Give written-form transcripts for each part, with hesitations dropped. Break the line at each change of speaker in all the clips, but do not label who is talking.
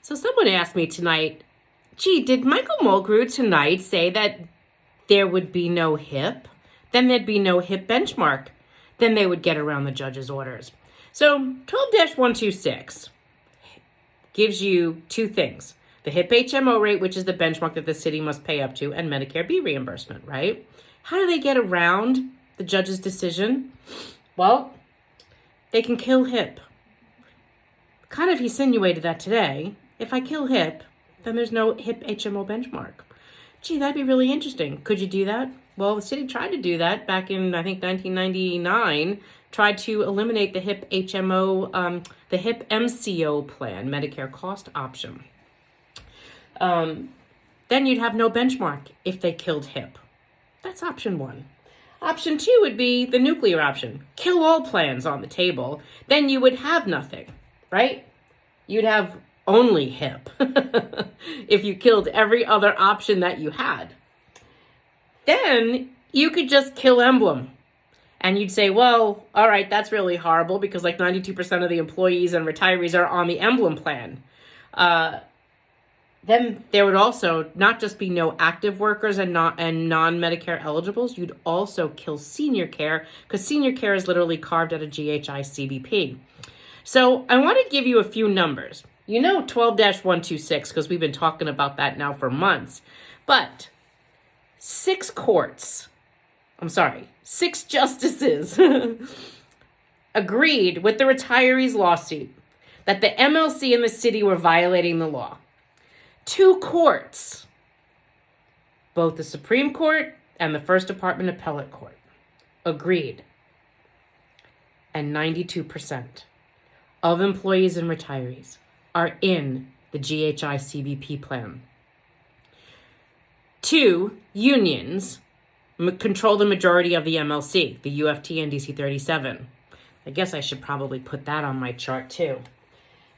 So someone asked me tonight, gee, did Michael Mulgrew tonight say that there would be no HIP? Then there'd be no HIP benchmark. Then they would get around the judge's orders. So 12-126 gives you two things. The HIP HMO rate, which is the benchmark that the city must pay up to, and Medicare B reimbursement, right? How do they get around the judge's decision? Well, they can kill HIP. Kind of insinuated that today. If I kill HIP, then there's no HIP HMO benchmark. Gee, that'd be really interesting. Could you do that? Well, the city tried to do that back in, I think, 1999, tried to eliminate the HIP HMO, the HIP MCO plan, Medicare cost option. Then you'd have no benchmark if they killed HIP. That's option one. Option two would be the nuclear option. Kill all plans on the table. Then you would have nothing, right? You'd have only HIP if you killed every other option that you had. Then you could just kill Emblem. And you'd say, well, all right, that's really horrible because like 92% of the employees and retirees are on the Emblem plan. Then there would also not just be no active workers and non-Medicare eligibles, you'd also kill senior care because senior care is literally carved out of GHI CBP. So I want to give you a few numbers. You know 12-126 because we've been talking about that now for months. But 6 justices agreed with the retirees' lawsuit that the MLC and the city were violating the law. 2 courts, both the Supreme Court and the First Department Appellate Court, agreed. And 92% of employees and retirees are in the GHI CBP plan. 2 unions control the majority of the MLC, the UFT and DC 37. I guess I should probably put that on my chart too.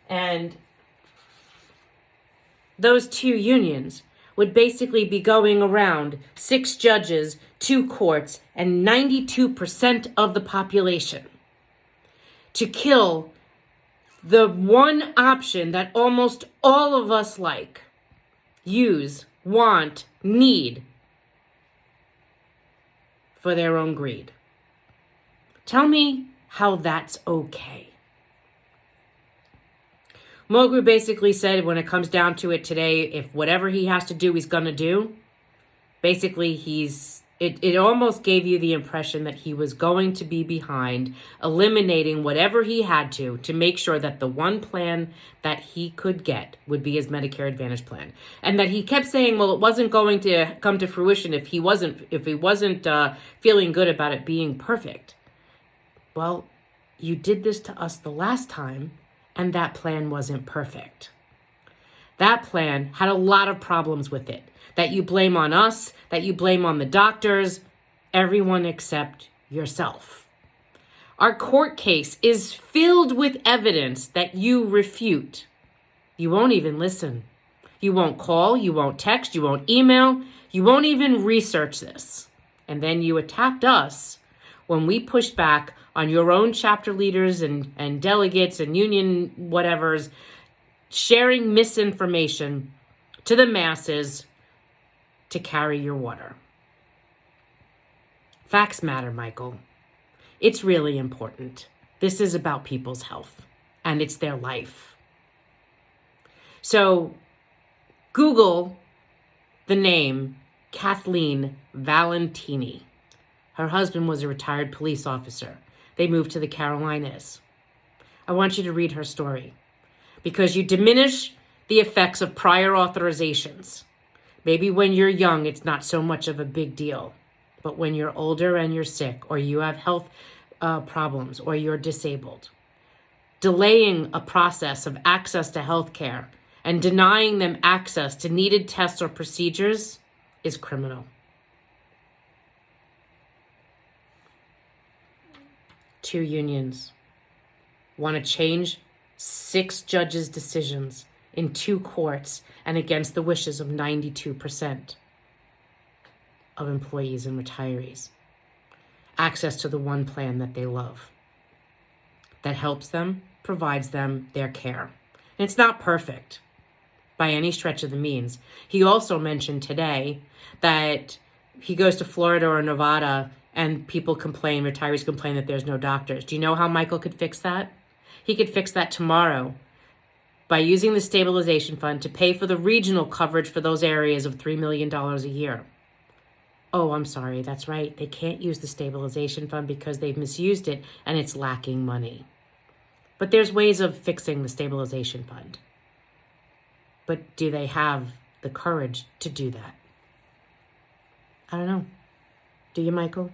And those 2 unions would basically be going around 6 judges, 2 courts, and 92% of the population to kill the one option that almost all of us like, use, want, need for their own greed. Tell me how that's okay. Mulgrew basically said when it comes down to it today, if whatever he has to do, he's going to do, basically it almost gave you the impression that he was going to be behind eliminating whatever he had to make sure that the one plan that he could get would be his Medicare Advantage plan. And that he kept saying, well, it wasn't going to come to fruition if he wasn't feeling good about it being perfect. Well, you did this to us the last time, and that plan wasn't perfect. That plan had a lot of problems with it that you blame on us, that you blame on the doctors, everyone except yourself. Our court case is filled with evidence that you refute. You won't even listen. You won't call, you won't text, you won't email, you won't even research this. And then you attacked us when we pushed back on your own chapter leaders and delegates and union whatevers, sharing misinformation to the masses to carry your water. Facts matter, Michael. It's really important. This is about people's health, and it's their life. So Google the name Kathleen Valentini. Her husband was a retired police officer. They moved to the Carolinas. I want you to read her story because you diminish the effects of prior authorizations. Maybe when you're young, it's not so much of a big deal. But when you're older and you're sick, or you have health problems, or you're disabled, delaying a process of access to health care and denying them access to needed tests or procedures is criminal. 2 unions want to change 6 judges' decisions in 2 courts and against the wishes of 92% of employees and retirees. Access to the one plan that they love, that helps them, provides them their care. And it's not perfect. by any stretch of the means. He also mentioned today that he goes to Florida or Nevada and retirees complain that there's no doctors. Do you know how Michael could fix that? He could fix that tomorrow by using the stabilization fund to pay for the regional coverage for those areas of $3 million a year. Oh, I'm sorry. That's right. They can't use the stabilization fund because they've misused it and it's lacking money. But there's ways of fixing the stabilization fund. But do they have the courage to do that? I don't know. Do you, Michael?